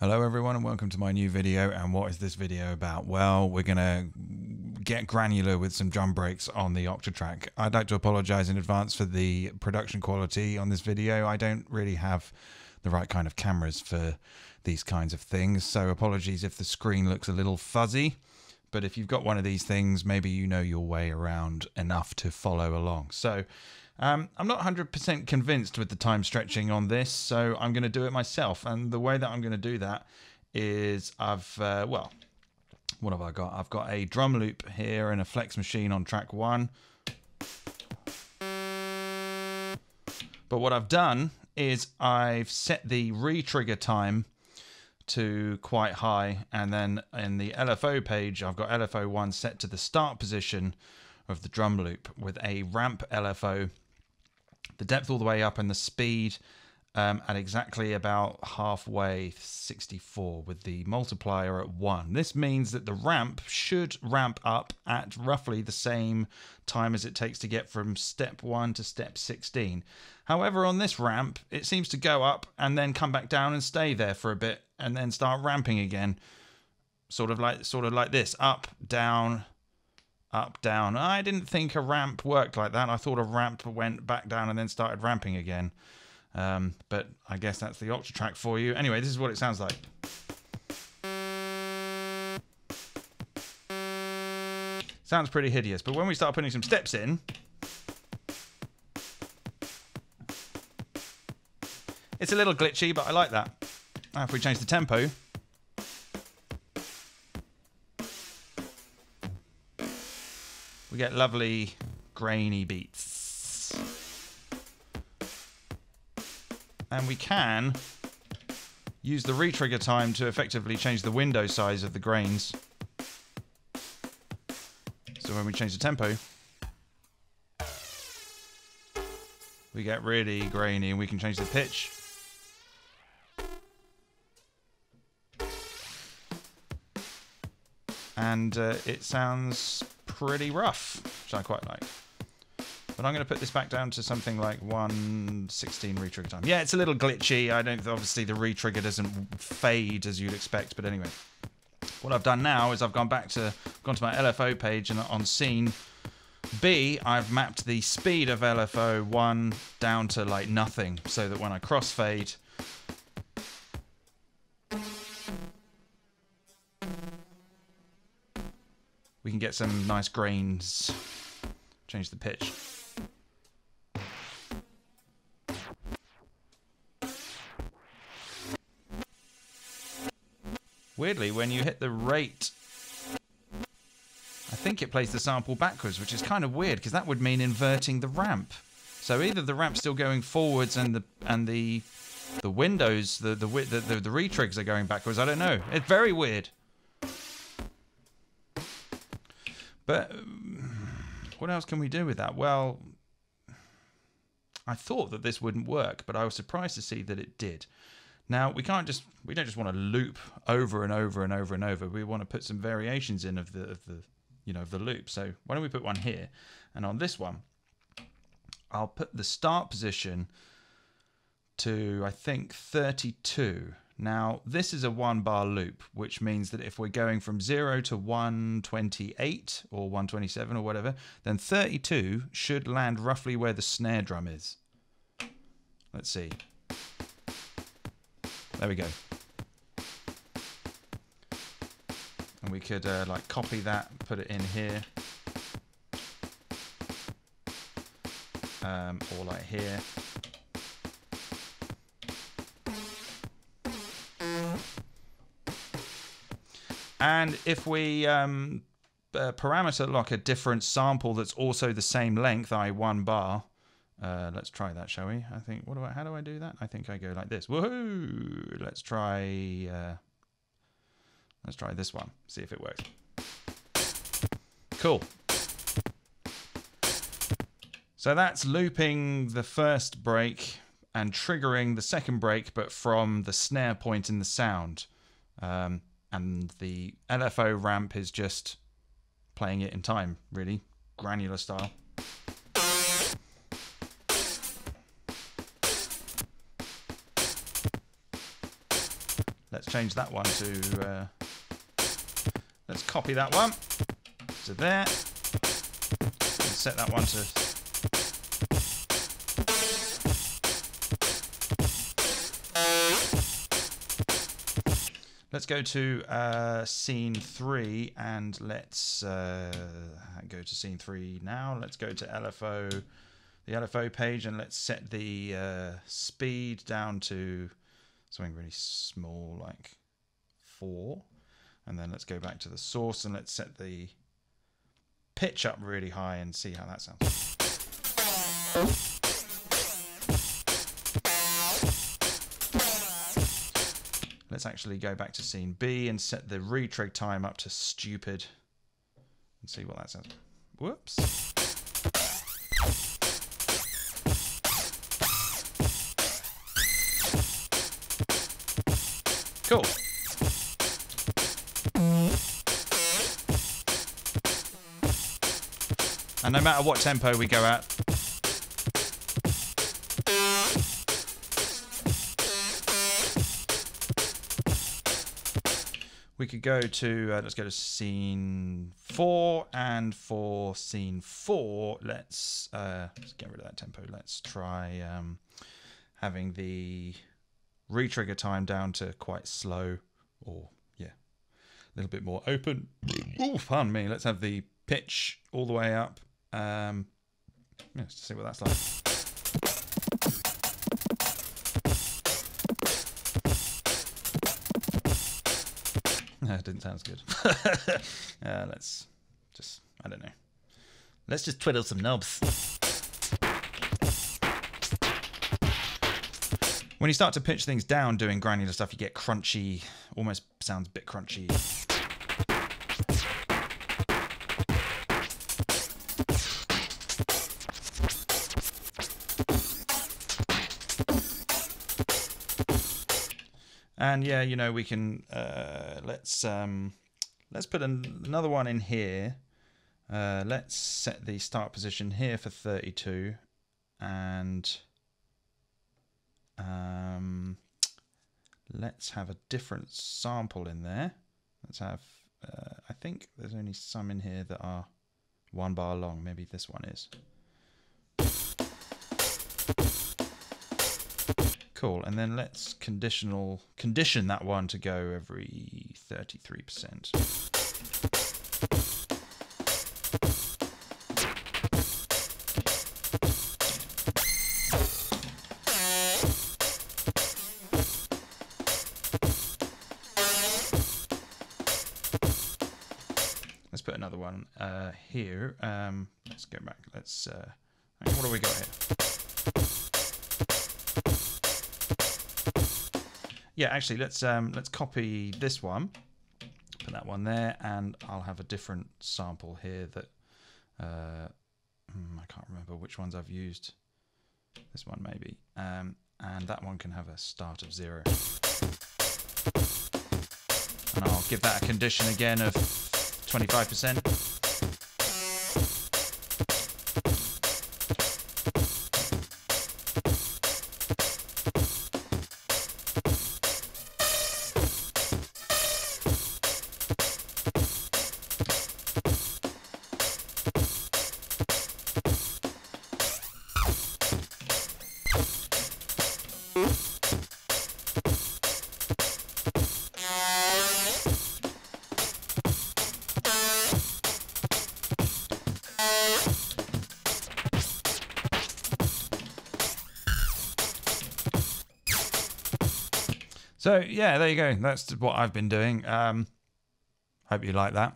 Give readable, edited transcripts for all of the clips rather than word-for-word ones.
Hello everyone and welcome to my new video. And what is this video about? Well, we're gonna get granular with some drum breaks on the Octatrack. I'd like to apologize in advance for the production quality on this video. I don't really have the right kind of cameras for these kinds of things, so apologies if the screen looks a little fuzzy. But if you've got one of these things, maybe you know your way around enough to follow along. So I'm not 100% convinced with the time stretching on this, so I'm going to do it myself. And the way that I'm going to do that is well, what have I got? I've got a drum loop here and a flex machine on track 1. But what I've done is I've set the re-trigger time to quite high, and then in the LFO page I've got LFO 1 set to the start position of the drum loop with a ramp LFO, the depth all the way up and the speed at exactly about halfway, 64, with the multiplier at 1. This means that the ramp should ramp up at roughly the same time as it takes to get from step 1 to step 16. However, on this ramp, it seems to go up and then come back down and stay there for a bit and then start ramping again. Sort of like this, up, down, up, down. I didn't think a ramp worked like that. I thought a ramp went back down and then started ramping again. But I guess that's the Octatrack for you. Anyway, this is what it sounds like. Sounds pretty hideous, but when we start putting some steps in, it's a little glitchy, but I like that. Now if we change the tempo, we get lovely grainy beats. And we can use the re-trigger time to effectively change the window size of the grains. So when we change the tempo, we get really grainy, and we can change the pitch. And it sounds pretty rough, which I quite like. But I'm going to put this back down to something like 1:16 re-trigger time. Yeah, it's a little glitchy. I don't, obviously the re-trigger doesn't fade as you'd expect, but anyway. What I've done now is I've gone to my LFO page, and on scene B, I've mapped the speed of LFO 1 down to like nothing, so that when I crossfade, we can get some nice grains. Change the pitch. Weirdly, when you hit the rate, I think it plays the sample backwards, which is kind of weird because that would mean inverting the ramp. So either the ramp's still going forwards and the windows, the re-trigs are going backwards. I don't know. It's very weird. But what else can we do with that? Well, I thought that this wouldn't work, but I was surprised to see that it did. Now we don't just want to loop over and over and over and over. We want to put some variations in of the loop. So why don't we put one here? And on this one, I'll put the start position to, I think, 32. Now this is a 1-bar loop, which means that if we're going from 0 to 128 or 127 or whatever, then 32 should land roughly where the snare drum is. Let's see. There we go. And we could like copy that, put it in here, or like here. And if we parameter lock a different sample that's also the same length, i.e. 1 bar, let's try that, shall we? I think, how do I do that? I think I go like this. Woohoo! Let's try this one. See if it works. Cool. So that's looping the first break and triggering the second break, but from the snare point in the sound. And the LFO ramp is just playing it in time, really, granular style. let's change that one to, let's copy that one to there, and set that one to, let's go to scene 3, and let's go to scene 3 now. Let's go to LFO, the LFO page, and let's set the speed down to something really small, like 4. And then let's go back to the source and let's set the pitch up really high and see how that sounds. Let's actually go back to scene B and set the retrig time up to stupid and see what that sounds. Whoops. Cool. And no matter what tempo we go at, we could go to, let's go to scene 4, and for scene 4, let's get rid of that tempo. Let's try having the retrigger time down to quite slow, or yeah, a little bit more open. Oh, pardon me. Let's have the pitch all the way up. Let's see what that's like. No, it didn't sound as good. Let's just, I don't know. Let's just twiddle some knobs. When you start to pitch things down doing granular stuff, you get crunchy, almost sounds a bit crunchy. And yeah, you know, we can let's put another one in here. Let's set the start position here for 32, and let's have a different sample in there. Let's have, I think there's only some in here that are 1 bar long. Maybe this one is. Cool, and then let's condition that one to go every 33%. Let's put another one here. Let's go back. Let's. What do we got here? Yeah, actually, let's copy this one, put that one there, and I'll have a different sample here that I can't remember which ones I've used. This one maybe, and that one can have a start of 0. And I'll give that a condition again of 25%. So yeah, there you go. That's what I've been doing. Hope you like that.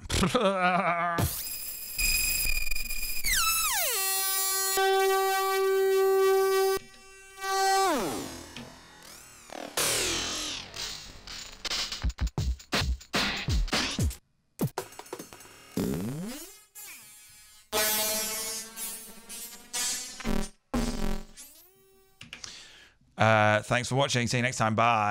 Thanks for watching. See you next time. Bye.